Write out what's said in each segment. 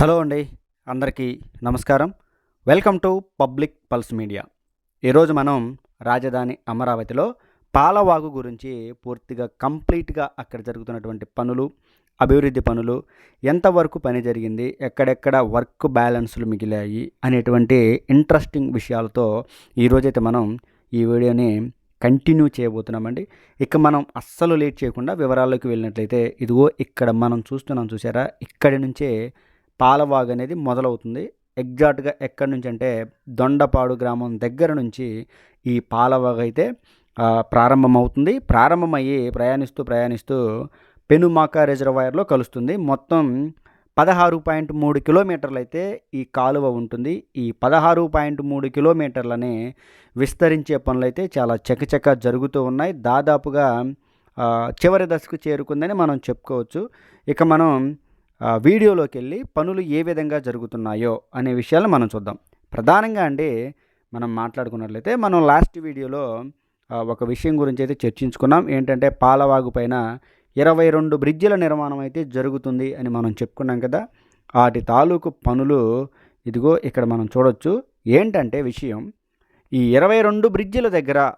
Hello అండి, అందరికీ నమస్కారం. Welcome to public pulse media. ఈరోజు మనం రాజధాని అమరావతిలో పాలవాగు గురించి పూర్తిగా కంప్లీట్గా అక్కడ జరుగుతున్నటువంటి పనులు, అభివృద్ధి పనులు, ఎంతవరకు పని జరిగింది, ఎక్కడెక్కడ వర్క్ బ్యాలెన్స్లు మిగిలాయి అనేటువంటి ఇంట్రెస్టింగ్ విషయాలతో ఈరోజైతే మనం ఈ వీడియోని కంటిన్యూ చేయబోతున్నామండి. ఇక మనం అస్సలు లేట్ చేయకుండా వివరాల్లోకి వెళ్ళినట్లయితే, ఇదిగో ఇక్కడ మనం చూసారా, ఇక్కడి నుంచే పాలవాగు అనేది మొదలవుతుంది. ఎగ్జాక్ట్గా ఎక్కడి నుంచి అంటే దొండపాడు గ్రామం దగ్గర నుంచి ఈ పాలవాగు అయితే ప్రారంభమవుతుంది. ప్రారంభమయ్యి ప్రయాణిస్తూ పెనుమాక రిజర్వాయర్లో కలుస్తుంది. మొత్తం 16.3 కిలోమీటర్లు అయితే ఈ కాలువ ఉంటుంది. ఈ 16.3 కిలోమీటర్లని విస్తరించే పనులైతే చాలా చకచక జరుగుతూ ఉన్నాయి. దాదాపుగా చివరి దశకు చేరుకుందని మనం చెప్పుకోవచ్చు. ఇక మనం వీడియోలోకి వెళ్ళి పనులు ఏ విధంగా జరుగుతున్నాయో అనే విషయాలను మనం చూద్దాం. ప్రధానంగా మనం మాట్లాడుకున్నట్లయితే మనం లాస్ట్ వీడియోలో ఒక విషయం గురించి అయితే చర్చించుకున్నాం. ఏంటంటే పాలవాగు పైన 22 బ్రిడ్జిల నిర్మాణం అయితే జరుగుతుంది అని మనం చెప్పుకున్నాం కదా. వాటి తాలూకు పనులు ఇదిగో ఇక్కడ మనం చూడొచ్చు. ఏంటంటే విషయం, ఈ 22 బ్రిడ్జిల దగ్గర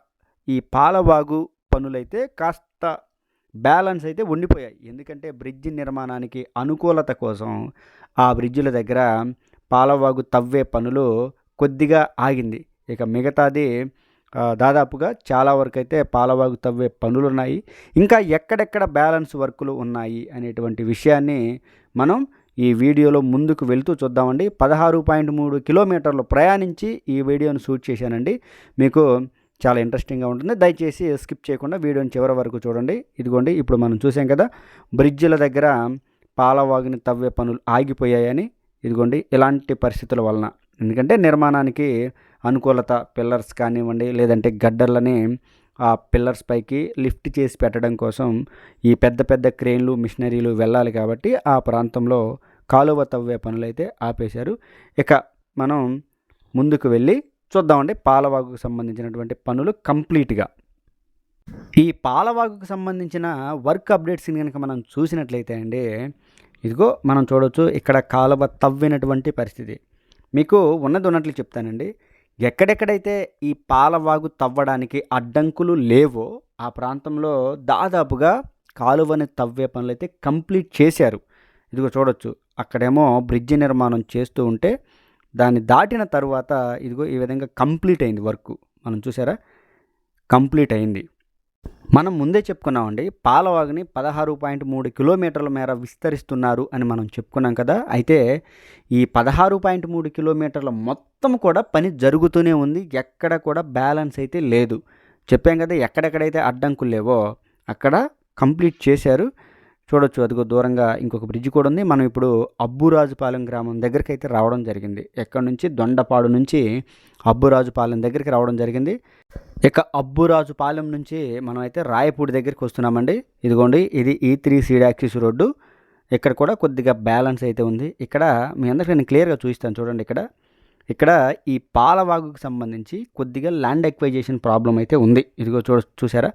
ఈ పాలవాగు పనులైతే కాస్త బ్యాలెన్స్ అయితే ఉండిపోయాయి. ఎందుకంటే బ్రిడ్జి నిర్మాణానికి అనుకూలత కోసం ఆ బ్రిడ్జిల దగ్గర పాలవాగు తవ్వే పనులు కొద్దిగా ఆగింది. ఇక మిగతాది దాదాపుగా చాలా వరకు అయితే పాలవాగు తవ్వే పనులు ఉన్నాయి. ఇంకా ఎక్కడెక్కడ బ్యాలెన్స్ వర్కులు ఉన్నాయి అనేటువంటి విషయాన్ని మనం ఈ వీడియోలో ముందుకు వెళ్తూ చూద్దామండి. 16.3 కిలోమీటర్లు ప్రయాణించి ఈ వీడియోను షూట్ చేశానండి. మీకు చాలా ఇంట్రెస్టింగ్గా ఉంటుంది. దయచేసి స్కిప్ చేయకుండా వీడియోని చివరి వరకు చూడండి. ఇదిగోండి, ఇప్పుడు మనం చూసాం కదా, బ్రిడ్జిల దగ్గర పాలవాగుని తవ్వే పనులు ఆగిపోయాయని. ఇదిగోండి, ఇలాంటి పరిస్థితుల వలన, ఎందుకంటే నిర్మాణానికి అనుకూలత, పిల్లర్స్ కానివ్వండి, లేదంటే గడ్డర్లని ఆ పిల్లర్స్ పైకి లిఫ్ట్ చేసి పెట్టడం కోసం ఈ పెద్ద పెద్ద క్రేన్లు, మిషనరీలు వెళ్ళాలి కాబట్టి ఆ ప్రాంతంలో కాలువ తవ్వే పనులైతే ఆపేశారు. ఇక మనం ముందుకు వెళ్ళి చూద్దామండి పాలవాగుకు సంబంధించినటువంటి పనులు కంప్లీట్గా. ఈ పాలవాగుకు సంబంధించిన వర్క్ అప్డేట్స్ని కనుక మనం చూసినట్లయితే ఇదిగో మనం చూడవచ్చు, ఇక్కడ కాలువ తవ్వినటువంటి పరిస్థితి మీకు ఉన్నట్లు చెప్తానండి. ఎక్కడెక్కడైతే ఈ పాలవాగు తవ్వడానికి అడ్డంకులు లేవో ఆ ప్రాంతంలో దాదాపుగా కాలువని తవ్వే పనులు అయితే కంప్లీట్ చేశారు. ఇదిగో చూడొచ్చు, అక్కడేమో బ్రిడ్జి నిర్మాణం చేస్తూ ఉంటే దాన్ని దాటిన తర్వాత ఇదిగో ఈ విధంగా కంప్లీట్ అయింది వర్క్. మనం చూసారా, కంప్లీట్ అయింది. మనం ముందే చెప్పుకున్నామండి, పాలవాగుని 16.3 కిలోమీటర్ల మేర విస్తరిస్తున్నారు అని మనం చెప్పుకున్నాం కదా. అయితే ఈ 16.3 కిలోమీటర్ల మొత్తం కూడా పని జరుగుతూనే ఉంది. ఎక్కడ కూడా బ్యాలెన్స్ అయితే లేదు. చెప్పాం కదా, ఎక్కడెక్కడైతే అడ్డంకులు లేవో అక్కడ కంప్లీట్ చేశారు. చూడొచ్చు, అదిగో దూరంగా ఇంకొక బ్రిడ్జ్ కూడా ఉంది. మనం ఇప్పుడు అబ్బురాజుపాలెం గ్రామం దగ్గరికి అయితే రావడం జరిగింది. ఎక్కడి నుంచి, దొండపాడు నుంచి అబ్బురాజుపాలెం దగ్గరికి రావడం జరిగింది. ఇక అబ్బురాజుపాలెం నుంచి మనం అయితే రాయపూడి దగ్గరికి వస్తున్నామండి. ఇదిగోండి, ఇది E3 సీడ్ యాక్సిస్ రోడ్డు. ఇక్కడ కూడా కొద్దిగా బ్యాలెన్స్ అయితే ఉంది. ఇక్కడ మీ అందరికీ నేను క్లియర్గా చూపిస్తాను చూడండి. ఇక్కడ ఈ పాలవాగుకు సంబంధించి కొద్దిగా ల్యాండ్ ఎక్వైజేషన్ ప్రాబ్లం అయితే ఉంది. ఇదిగో చూసారా,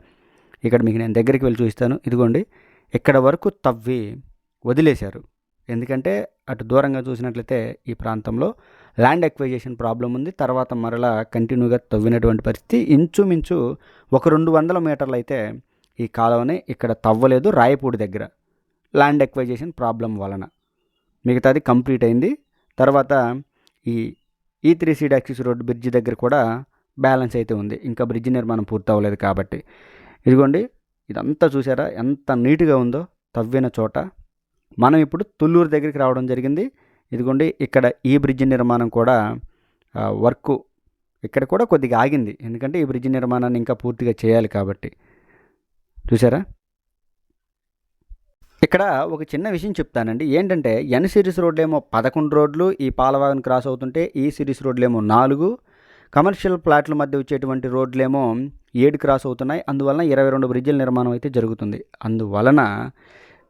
ఇక్కడ మీకు నేను దగ్గరికి వెళ్ళి చూపిస్తాను. ఇదిగోండి, ఇక్కడ వరకు తవ్వి వదిలేశారు. ఎందుకంటే అటు దూరంగా చూసినట్లయితే ఈ ప్రాంతంలో ల్యాండ్ ఎక్వైజేషన్ ప్రాబ్లం ఉంది. తర్వాత మరలా కంటిన్యూగా తవ్వినటువంటి పరిస్థితి. ఇంచుమించు ఒక 200 మీటర్లు అయితే ఈ కాలువని ఇక్కడ తవ్వలేదు. రాయపూడి దగ్గర ల్యాండ్ ఎక్వైజేషన్ ప్రాబ్లం వలన మిగతాది కంప్లీట్ అయింది. తర్వాత ఈ E3 seed axis road bridge దగ్గర కూడా బ్యాలెన్స్ అయితే ఉంది. ఇంకా బ్రిడ్జి నిర్మాణం పూర్తి అవ్వలేదు కాబట్టి. ఇదిగోండి, ఇదంతా చూసారా ఎంత నీట్గా ఉందో తవ్విన చోట. మనం ఇప్పుడు తుళ్ళూరు దగ్గరికి రావడం జరిగింది. ఇదిగోండి, ఇక్కడ ఈ బ్రిడ్జి నిర్మాణం కూడా వర్క్ ఇక్కడ కూడా కొద్దిగా ఆగింది. ఎందుకంటే ఈ బ్రిడ్జి నిర్మాణాన్ని ఇంకా పూర్తిగా చేయాలి కాబట్టి. చూసారా, ఇక్కడ ఒక చిన్న విషయం చెప్తానండి. ఏంటంటే ఎన్ సిరీస్ రోడ్లేమో 11 రోడ్లు ఈ పాలవాగుని క్రాస్ అవుతుంటే, ఈ సిరీస్ రోడ్లేమో 4, కమర్షియల్ ప్లాట్ల మధ్య వచ్చేటువంటి రోడ్లేమో 7 క్రాస్ అవుతున్నాయి. అందువలన 22 బ్రిడ్జిల నిర్మాణం అయితే జరుగుతుంది. అందువలన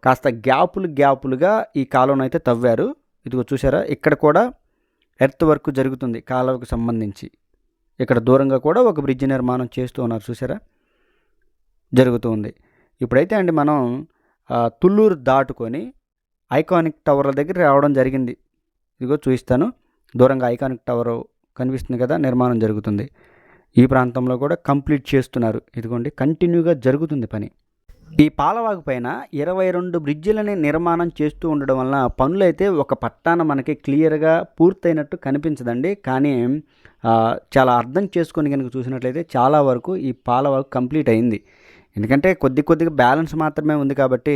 కాస్త గ్యాపులుగా ఈ కాలువను అయితే తవ్వారు. ఇదిగో చూసారా, ఇక్కడ కూడా ఎర్త్ వర్క్ జరుగుతుంది కాలువకు సంబంధించి. ఇక్కడ దూరంగా కూడా ఒక బ్రిడ్జి నిర్మాణం చేస్తూ ఉన్నారు. చూసారా, జరుగుతూ ఉంది. ఇప్పుడైతే మనం తుళ్ళూరు దాటుకొని ఐకానిక్ టవర్ల దగ్గర రావడం జరిగింది. ఇదిగో చూపిస్తాను. దూరంగా ఐకానిక్ టవర్ కనిపిస్తుంది కదా, నిర్మాణం జరుగుతుంది. ఈ ప్రాంతంలో కూడా కంప్లీట్ చేస్తున్నారు. ఇదిగోండి కంటిన్యూగా జరుగుతుంది పని. ఈ పాలవాగు పైన 22 బ్రిడ్జిలని నిర్మాణం చేస్తూ ఉండడం వలన పనులైతే ఒక పట్టాన మనకి క్లియర్గా పూర్తయినట్టు కనిపించదండి. కానీ చాలా అర్థం చేసుకొని కనుక చూసినట్లయితే చాలా వరకు ఈ పాలవాగు కంప్లీట్ అయింది. ఎందుకంటే కొద్దిగా బ్యాలెన్స్ మాత్రమే ఉంది కాబట్టి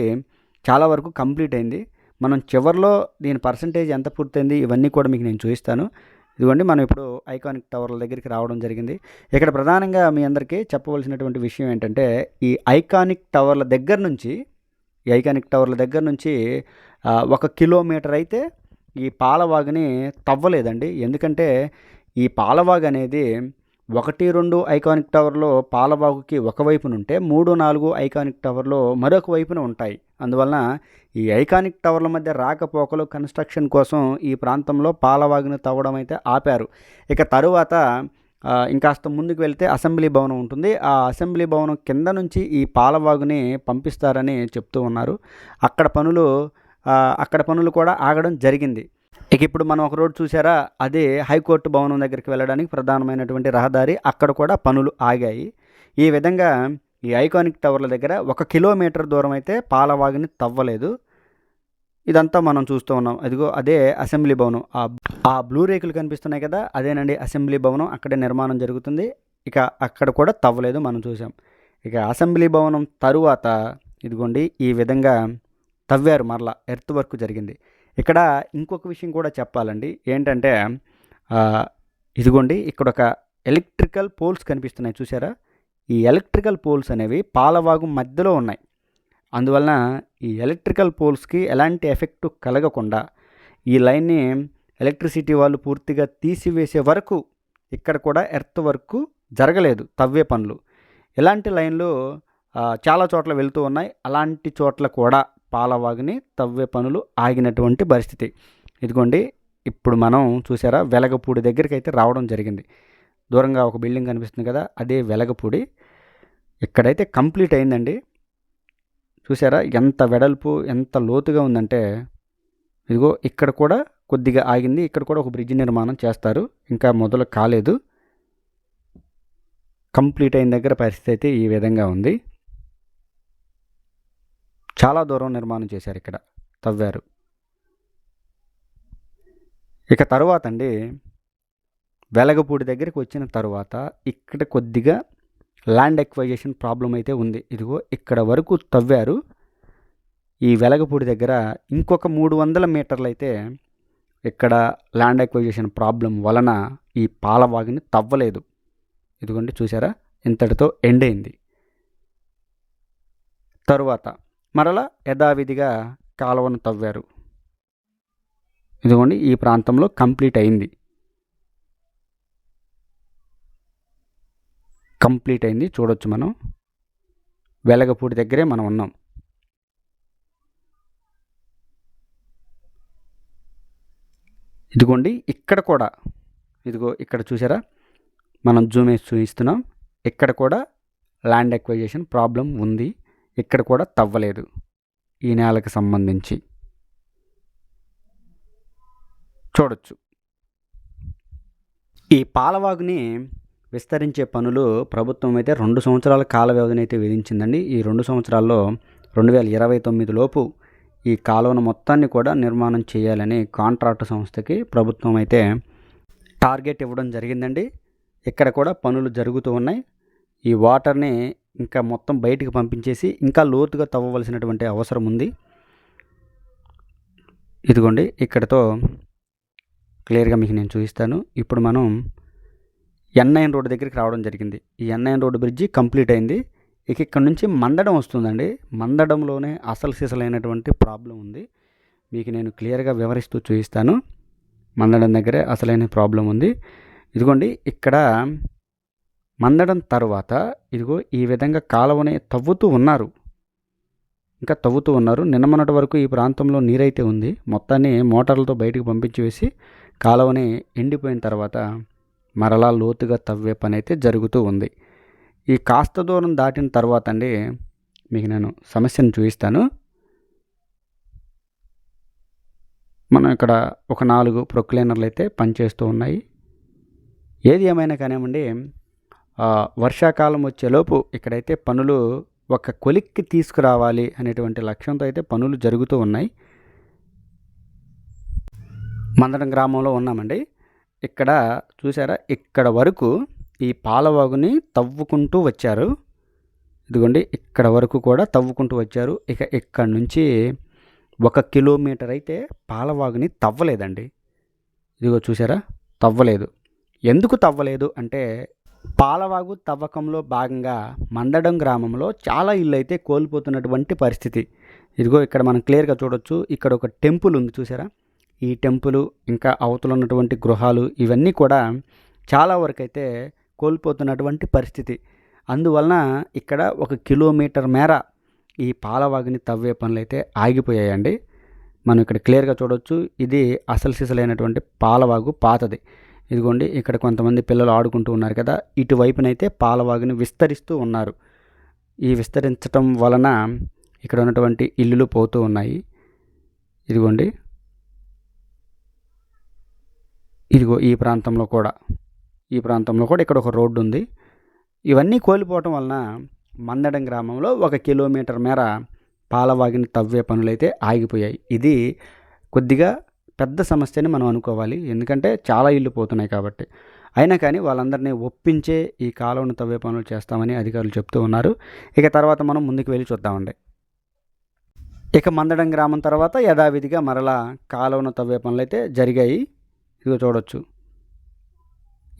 చాలా వరకు కంప్లీట్ అయింది. మనం చివరిలో దీని పర్సంటేజ్ ఎంత పూర్తయింది ఇవన్నీ కూడా మీకు నేను చూపిస్తాను. ఇదిగోండి మనం ఇప్పుడు ఐకానిక్ టవర్ల దగ్గరికి రావడం జరిగింది. ఇక్కడ ప్రధానంగా మీ అందరికీ చెప్పవలసినటువంటి విషయం ఏంటంటే, ఈ ఐకానిక్ టవర్ల దగ్గర నుంచి 1 కిలోమీటర్ అయితే ఈ పాలవాగుని తవ్వలేదండి. ఎందుకంటే ఈ పాలవాగు అనేది 1, 2 ఐకానిక్ టవర్లో పాలవాగుకి ఒకవైపున ఉంటే 3, 4 ఐకానిక్ టవర్లో మరొక వైపున ఉంటాయి. అందువలన ఈ ఐకానిక్ టవర్ల మధ్య రాకపోకలు కన్స్ట్రక్షన్ కోసం ఈ ప్రాంతంలో పాలవాగుని తవ్వడం అయితే ఆపారు. ఇక తరువాత ఇంకాస్త ముందుకు వెళ్తే అసెంబ్లీ భవనం ఉంటుంది. ఆ అసెంబ్లీ భవనం కింద నుంచి ఈ పాలవాగుని పంపిస్తారని చెప్తూ ఉన్నారు. అక్కడ పనులు కూడా ఆగడం జరిగింది. ఇక ఇప్పుడు మనం ఒక రోడ్ చూసారా, అదే హైకోర్టు భవనం దగ్గరికి వెళ్ళడానికి ప్రధానమైనటువంటి రహదారి. అక్కడ కూడా పనులు ఆగాయి. ఈ విధంగా ఈ ఐకానిక్ టవర్ల దగ్గర 1 కిలోమీటర్ దూరం అయితే పాలవాగుని తవ్వలేదు. ఇదంతా మనం చూస్తూ ఉన్నాం. అదిగో అదే అసెంబ్లీ భవనం. ఆ బ్లూ రేకులు కనిపిస్తున్నాయి కదా, అదేనండి అసెంబ్లీ భవనం. అక్కడే నిర్మాణం జరుగుతుంది. ఇక అక్కడ కూడా తవ్వలేదు, మనం చూసాం. ఇక అసెంబ్లీ భవనం తరువాత ఇదిగోండి ఈ విధంగా తవ్వారు, మరలా ఎర్త్ వర్క్ జరిగింది. ఇక్కడ ఇంకొక విషయం కూడా చెప్పాలండి. ఏంటంటే ఇదిగోండి ఇక్కడ ఒక ఎలక్ట్రికల్ పోల్స్ కనిపిస్తున్నాయి చూసారా. ఈ ఎలక్ట్రికల్ పోల్స్ అనేవి పాలవాగు మధ్యలో ఉన్నాయి. అందువలన ఈ ఎలక్ట్రికల్ పోల్స్కి ఎలాంటి ఎఫెక్ట్ కలగకుండా ఈ లైన్ని ఎలక్ట్రిసిటీ వాళ్ళు పూర్తిగా తీసివేసే వరకు ఇక్కడ కూడా ఎర్త్ వర్క్ జరగలేదు, తవ్వే పనులు. ఇలాంటి లైన్లు చాలా చోట్ల వెళ్తూ ఉన్నాయి. అలాంటి చోట్ల కూడా పాలవాగుని తవ్వే పనులు ఆగినటువంటి పరిస్థితి. ఇదిగోండి ఇప్పుడు మనం చూసారా వెలగపూడి దగ్గరికి అయితే రావడం జరిగింది. దూరంగా ఒక బిల్డింగ్ కనిపిస్తుంది కదా, అదే వెలగపూడి. ఇక్కడైతే కంప్లీట్ అయిందండి. చూసారా ఎంత వెడల్పు ఎంత లోతుగా ఉందంటే, ఇదిగో ఇక్కడ కూడా కొద్దిగా ఆగింది. ఇక్కడ కూడా ఒక బ్రిడ్జ్ నిర్మాణం చేస్తారు, ఇంకా మొదలు కాలేదు. కంప్లీట్ అయిన దగ్గర పరిస్థితి అయితే ఈ విధంగా ఉంది. చాలా దూరం నిర్మాణం చేశారు, ఇక్కడ తవ్వారు. ఇక తరువాత అండి వెలగపూడి దగ్గరికి వచ్చిన తర్వాత ఇక్కడ కొద్దిగా ల్యాండ్ ఎక్వైజేషన్ ప్రాబ్లం అయితే ఉంది. ఇదిగో ఇక్కడ వరకు తవ్వారు. ఈ వెలగపూడి దగ్గర ఇంకొక 300 మీటర్లు అయితే ఇక్కడ ల్యాండ్ ఎక్వైజేషన్ ప్రాబ్లం వలన ఈ పాలవాగుని తవ్వలేదు. ఇదిగోండి చూసారా ఇంతటితో ఎండ్ అయింది. తరువాత మరలా యథావిధిగా కాలువను తవ్వారు. ఇదిగోండి ఈ ప్రాంతంలో కంప్లీట్ అయింది. చూడొచ్చు మనం వెలగపూడి దగ్గరే మనం ఉన్నాం. ఇదిగోండి ఇక్కడ కూడా ఇదిగో ఇక్కడ చూసారా, మనం జూమ్ వేసి చూపిస్తున్నాం. ఇక్కడ కూడా ల్యాండ్ ఎక్వైజేషన్ ప్రాబ్లం ఉంది. ఇక్కడ కూడా తవ్వలేదు. ఈ నేలకు సంబంధించి చూడొచ్చు. ఈ పాలవాగుని విస్తరించే పనులు ప్రభుత్వం అయితే 2 సంవత్సరాల కాల వ్యవధిని అయితే విధించిందండి. ఈ 2 సంవత్సరాల్లో 2029 లోపు ఈ కాలువను మొత్తాన్ని కూడా నిర్మాణం చేయాలని కాంట్రాక్టు సంస్థకి ప్రభుత్వం అయితే టార్గెట్ ఇవ్వడం జరిగిందండి. ఇక్కడ కూడా పనులు జరుగుతూ ఉన్నాయి. ఈ వాటర్ని ఇంకా మొత్తం బయటికి పంపించేసి ఇంకా లోతుగా తవ్వవలసినటువంటి అవసరం ఉంది. ఇదిగోండి ఇక్కడతో క్లియర్గా మీకు నేను చూపిస్తాను. ఇప్పుడు మనం N9 రోడ్డు దగ్గరికి రావడం జరిగింది. ఈ N9 రోడ్డు బ్రిడ్జి కంప్లీట్ అయింది. ఇక ఇక్కడ నుంచి మందడం వస్తుందండి. మందడంలోనే అసలు సిసలైనటువంటి ప్రాబ్లం ఉంది. మీకు నేను క్లియర్గా వివరిస్తూ చూపిస్తాను. మందడం దగ్గరే అసలైన ప్రాబ్లం ఉంది. ఇదిగోండి ఇక్కడ మందడం తర్వాత ఇదిగో ఈ విధంగా కాలువని తవ్వుతూ ఉన్నారు. నిన్న మొన్నటి వరకు ఈ ప్రాంతంలో నీరైతే ఉంది. మొత్తాన్ని మోటార్లతో బయటకు పంపించి వేసి కాలువని ఎండిపోయిన తర్వాత మరలా లోతుగా తవ్వే పని అయితే జరుగుతూ ఉంది. ఈ కాస్త దూరం దాటిన తర్వాత అండి మీకు నేను సమస్యను చూపిస్తాను. మనం ఇక్కడ ఒక 4 ప్రొక్లైనర్లు అయితే పనిచేస్తూ ఉన్నాయి. ఏది ఏమైనా కానివ్వండి, వర్షాకాలం వచ్చేలోపు ఇక్కడైతే పనులు ఒక కొలిక్కి తీసుకురావాలి అనేటువంటి లక్ష్యంతో అయితే పనులు జరుగుతూ ఉన్నాయి. మందడం గ్రామంలో ఉన్నామండి. ఇక్కడ చూసారా, ఇక్కడ వరకు ఈ పాలవాగుని తవ్వుకుంటూ వచ్చారు. ఇదిగోండి, ఇక్కడ వరకు కూడా తవ్వుకుంటూ వచ్చారు. ఇక ఇక్కడ నుంచి 1 కిలోమీటర్ అయితే పాలవాగుని తవ్వలేదండి. ఇదిగో చూసారా, తవ్వలేదు. ఎందుకు తవ్వలేదు అంటే, పాలవాగు తవ్వకంలో భాగంగా మందడం గ్రామంలో చాలా ఇళ్ళు అయితే కోల్పోతున్నటువంటి పరిస్థితి. ఇదిగో ఇక్కడ మనం క్లియర్గా చూడొచ్చు. ఇక్కడ ఒక టెంపుల్ ఉంది చూసారా, ఈ టెంపుల్ ఇంకా అవతల ఉన్నటువంటి గృహాలు ఇవన్నీ కూడా చాలా వరకు అయితే కోల్పోతున్నటువంటి పరిస్థితి. అందువలన ఇక్కడ 1 కిలోమీటర్ మేర ఈ పాలవాగుని తవ్వే పనులు అయితే ఆగిపోయాయండి. మనం ఇక్కడ క్లియర్గా చూడొచ్చు. ఇది అసలు సిసలైనటువంటి పాలవాగు, పాతది. ఇదిగోండి, ఇక్కడ కొంతమంది పిల్లలు ఆడుకుంటూ ఉన్నారు కదా, ఇటువైపునైతే పాలవాగుని విస్తరిస్తూ ఉన్నారు. ఈ విస్తరించటం వలన ఇక్కడ ఉన్నటువంటి ఇల్లులు పోతూ ఉన్నాయి. ఇదిగోండి, ఇదిగో ఈ ప్రాంతంలో కూడా ఇక్కడ ఒక రోడ్డు ఉంది. ఇవన్నీ కోల్పోవటం వలన మందడం గ్రామంలో 1 కిలోమీటర్ మేర పాలవాగిని తవ్వే పనులైతే ఆగిపోయాయి. ఇది కొద్దిగా పెద్ద సమస్యని మనం అనుకోవాలి, ఎందుకంటే చాలా ఇళ్ళు పోతున్నాయి కాబట్టి. అయినా కానీ వాళ్ళందరినీ ఒప్పించే ఈ కాలువను తవ్వే పనులు చేస్తామని అధికారులు చెప్తూ ఉన్నారు. ఇక తర్వాత మనం ముందుకు వెళ్ళి చూద్దామండి. ఇక మందడం గ్రామం తర్వాత యథావిధిగా మరలా కాలువను తవ్వే పనులు అయితే జరిగాయి. ఇదిగో చూడొచ్చు,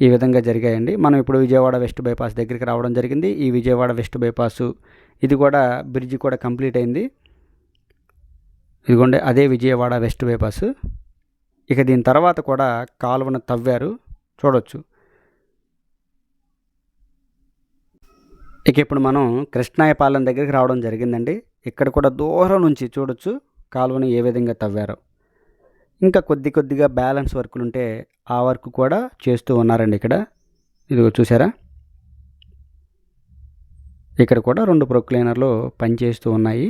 ఈ విధంగా జరిగాయండి. మనం ఇప్పుడు విజయవాడ వెస్ట్ బైపాస్ దగ్గరికి రావడం జరిగింది. ఈ విజయవాడ వెస్ట్ బైపాసు ఇది కూడా బ్రిడ్జి కూడా కంప్లీట్ అయింది. ఇదిగోండి, అదే విజయవాడ వెస్ట్ బైపాస్. ఇక దీని తర్వాత కూడా కాలువను తవ్వారు, చూడొచ్చు. ఇక ఇప్పుడు మనం కృష్ణాయపాలెం దగ్గరికి రావడం జరిగిందండి. ఇక్కడ కూడా దూరం నుంచి చూడొచ్చు కాలువను ఏ విధంగా తవ్వారో. ఇంకా కొద్దిగా బ్యాలెన్స్ వర్కులు ఉంటే ఆ వర్క్ కూడా చేస్తూ ఉన్నారండి. ఇక్కడ ఇదిగో చూసారా, ఇక్కడ కూడా 2 ప్రొక్లైనర్లు పనిచేస్తూ ఉన్నాయి.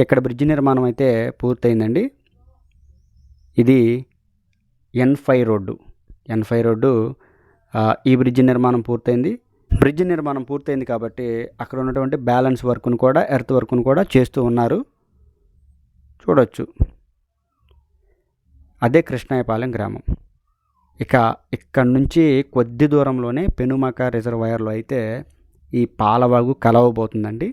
ఇక్కడ బ్రిడ్జ్ నిర్మాణం అయితే పూర్తయిందండి. ఇది N5 రోడ్డు. ఈ బ్రిడ్జ్ నిర్మాణం పూర్తయింది. బ్రిడ్జ్ నిర్మాణం పూర్తయింది కాబట్టి అక్కడ ఉన్నటువంటి బ్యాలెన్స్ వర్క్ను కూడా, ఎర్త్ వర్క్ను కూడా చేస్తూ ఉన్నారు, చూడొచ్చు. అదే కృష్ణాయపాలెం గ్రామం. ఇక ఇక్కడ నుంచి కొద్ది దూరంలోనే పెనుమాక రిజర్వాయర్లో అయితే ఈ పాలవాగు కలవబోతుందండి.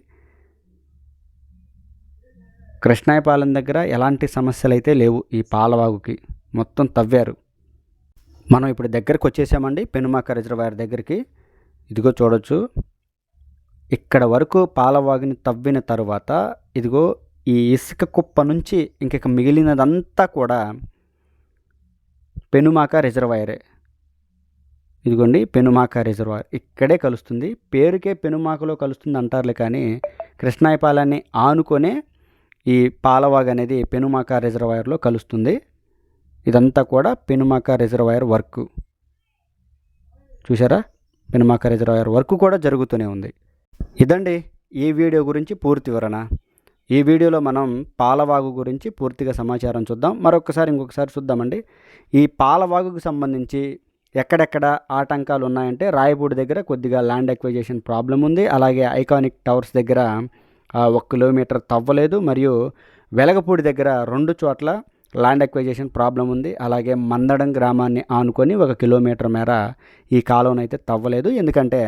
కృష్ణాయపాలెం దగ్గర ఎలాంటి సమస్యలు అయితే లేవు. ఈ పాలవాగుకి మొత్తం తవ్వారు. మనం ఇప్పుడు దగ్గరకు వచ్చేసామండి, పెనుమాక రిజర్వాయర్ దగ్గరికి. ఇదిగో చూడొచ్చు, ఇక్కడ వరకు పాలవాగుని తవ్విన తర్వాత ఇదిగో ఈ ఇసుక కుప్ప నుంచి ఇంక మిగిలినదంతా కూడా పెనుమాక రిజర్వాయరే. ఇదిగోండి, పెనుమాక రిజర్వాయర్ ఇక్కడే కలుస్తుంది. పేరుకే పెనుమాకలో కలుస్తుంది అంటారులే, కానీ కృష్ణాయపాలెన్ని ఆనుకొనే ఈ పాలవాగు అనేది పెనుమాక రిజర్వాయర్లో కలుస్తుంది. ఇదంతా కూడా పెనుమాక రిజర్వాయర్ వర్క్. చూసారా, పెనుమాక రిజర్వాయర్ వర్క్ కూడా జరుగుతూనే ఉంది. ఇదండి ఈ వీడియో గురించి పూర్తి వివరణ. ఈ వీడియోలో మనం పాలవాగు గురించి పూర్తిగా సమాచారం చూద్దాం. ఇంకొకసారి చూద్దామండి. ఈ పాలవాగుకు సంబంధించి ఎక్కడెక్కడ ఆటంకాలు ఉన్నాయంటే, రాయపూడి దగ్గర కొద్దిగా ల్యాండ్ ఎక్విజిషన్ ప్రాబ్లం ఉంది. అలాగే ఐకానిక్ టవర్స్ దగ్గర 1 కిలోమీటర్ తవ్వలేదు. మరియు వెలగపూడి దగ్గర 2 చోట్ల ల్యాండ్ ఎక్విజిషన్ ప్రాబ్లం ఉంది. అలాగే మందడం గ్రామాన్ని ఆనుకొని 1 కిలోమీటర్ మేర ఈ కాలువను అయితే తవ్వలేదు, ఎందుకంటే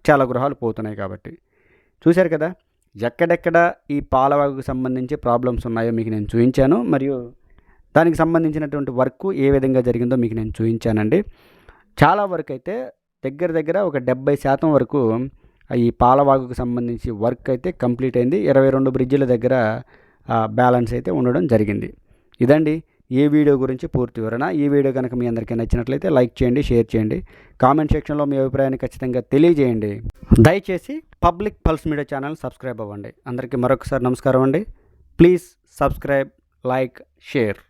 చాలా గృహాలు పోతున్నాయి కాబట్టి. చూశారు కదా, ఎక్కడెక్కడ ఈ పాలవాగుకు సంబంధించి ప్రాబ్లమ్స్ ఉన్నాయో మీకు నేను చూపించాను. మరియు దానికి సంబంధించినటువంటి వర్క్ ఏ విధంగా జరిగిందో మీకు నేను చూపించానండి. చాలా వరకు అయితే దగ్గర ఒక 70% వరకు ఈ పాలవాగుకు సంబంధించి వర్క్ అయితే కంప్లీట్ అయింది. 22 బ్రిడ్జిల దగ్గర బ్యాలెన్స్ అయితే ఉండడం జరిగింది. ఇదండి ఈ వీడియో గురించి పూర్తి వివరణ. ఈ వీడియో కనుక మీ అందరికీ నచ్చినట్లయితే లైక్ చేయండి, షేర్ చేయండి, కామెంట్ సెక్షన్లో మీ అభిప్రాయాన్ని ఖచ్చితంగా తెలియజేయండి. దయచేసి public pulse media channel subscribe అవ్వండి. అందరికీ మరొకసారి నమస్కారం అండి. Please subscribe, like, share.